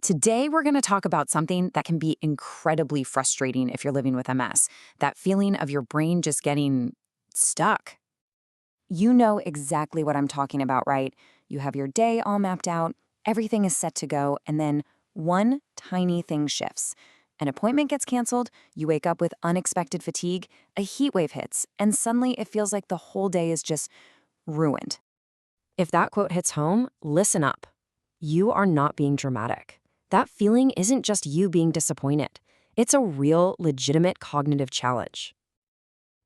Today, we're going to talk about something that can be incredibly frustrating if you're living with MS, that feeling of your brain just getting stuck. You know exactly what I'm talking about, right? You have your day all mapped out, everything is set to go, and then one tiny thing shifts. An appointment gets canceled, you wake up with unexpected fatigue, a heat wave hits, and suddenly it feels like the whole day is just ruined. If that quote hits home, listen up. You are not being dramatic. That feeling isn't just you being disappointed. It's a real, legitimate cognitive challenge.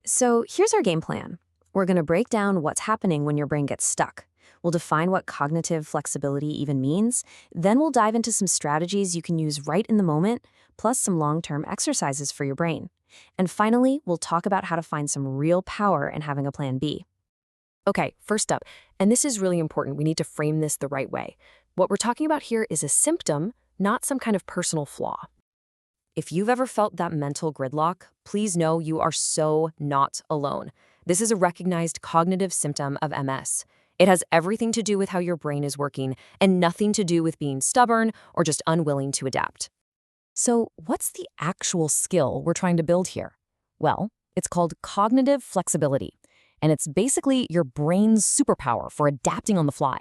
So here's our game plan. We're going to break down what's happening when your brain gets stuck. We'll define what cognitive flexibility even means. Then we'll dive into some strategies you can use right in the moment, plus some long-term exercises for your brain. And finally, we'll talk about how to find some real power in having a plan B. Okay, first up, and this is really important, we need to frame this the right way. What we're talking about here is a symptom, not some kind of personal flaw. If you've ever felt that mental gridlock, please know you are so not alone. This is a recognized cognitive symptom of MS. It has everything to do with how your brain is working and nothing to do with being stubborn or just unwilling to adapt. So what's the actual skill we're trying to build here? Well, it's called cognitive flexibility, and it's basically your brain's superpower for adapting on the fly.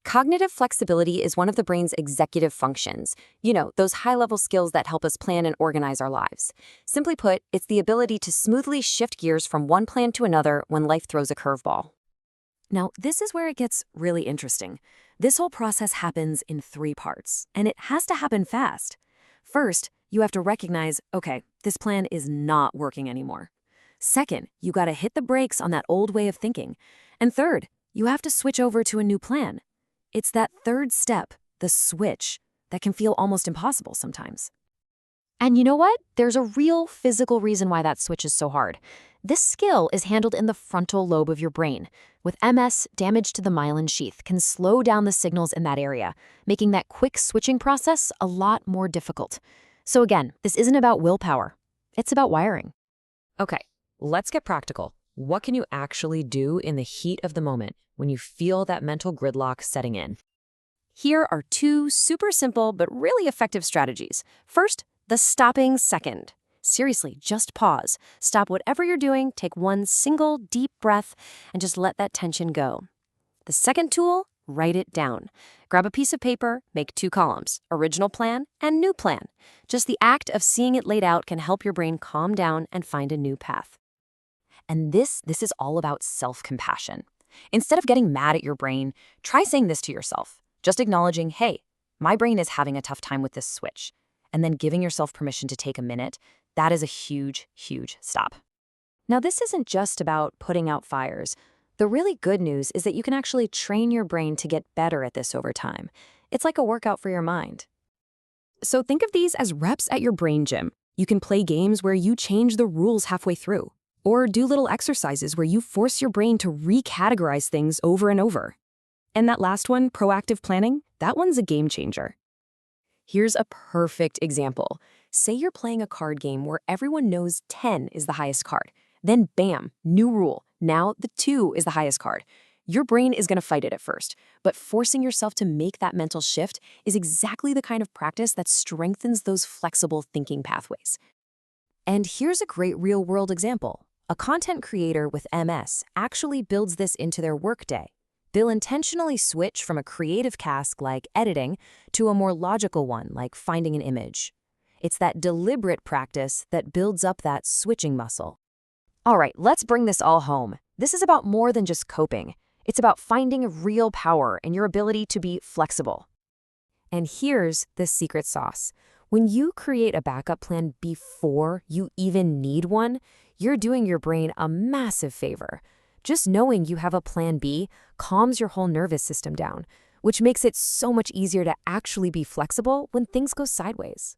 Cognitive flexibility is one of the brain's executive functions. You know, those high-level skills that help us plan and organize our lives. Simply put, it's the ability to smoothly shift gears from one plan to another when life throws a curveball. Now, this is where it gets really interesting. This whole process happens in 3 parts, and it has to happen fast. First, you have to recognize, okay, this plan is not working anymore. Second, you gotta hit the brakes on that old way of thinking. And third, you have to switch over to a new plan. It's that third step, the switch, that can feel almost impossible sometimes. And you know what? There's a real physical reason why that switch is so hard. This skill is handled in the frontal lobe of your brain. With MS, damage to the myelin sheath can slow down the signals in that area, making that quick switching process a lot more difficult. So again, this isn't about willpower. It's about wiring. Okay, let's get practical. What can you actually do in the heat of the moment when you feel that mental gridlock setting in? Here are 2 super simple but really effective strategies. First, the stopping second. Seriously, just pause. Stop whatever you're doing, take one single deep breath, and just let that tension go. The second tool, write it down. Grab a piece of paper, make 2 columns, original plan and new plan. Just the act of seeing it laid out can help your brain calm down and find a new path. And this is all about self-compassion. Instead of getting mad at your brain, try saying this to yourself. Just acknowledging, hey, my brain is having a tough time with this switch. And then giving yourself permission to take a minute, that is a huge, huge stop. Now, this isn't just about putting out fires. The really good news is that you can actually train your brain to get better at this over time. It's like a workout for your mind. So think of these as reps at your brain gym. You can play games where you change the rules halfway through, or do little exercises where you force your brain to recategorize things over and over. And that last one, proactive planning, that one's a game changer. Here's a perfect example. Say you're playing a card game where everyone knows 10 is the highest card. Then bam, new rule. Now the 2 is the highest card. Your brain is going to fight it at first, but forcing yourself to make that mental shift is exactly the kind of practice that strengthens those flexible thinking pathways. And here's a great real-world example. A content creator with MS actually builds this into their workday. They'll intentionally switch from a creative task like editing to a more logical one like finding an image. It's that deliberate practice that builds up that switching muscle. All right, let's bring this all home. This is about more than just coping. It's about finding real power in your ability to be flexible. And here's the secret sauce. When you create a backup plan before you even need one, you're doing your brain a massive favor. Just knowing you have a plan B calms your whole nervous system down, which makes it so much easier to actually be flexible when things go sideways.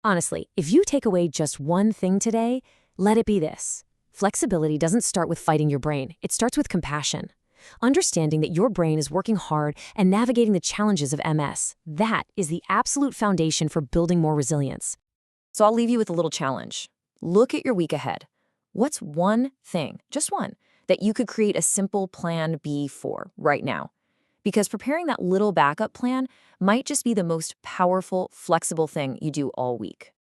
Honestly, if you take away just one thing today, let it be this. Flexibility doesn't start with fighting your brain. It starts with compassion. Understanding that your brain is working hard and navigating the challenges of MS, that is the absolute foundation for building more resilience. So I'll leave you with a little challenge. Look at your week ahead. What's one thing, just one, that you could create a simple plan B for right now? Because preparing that little backup plan might just be the most powerful, flexible thing you do all week.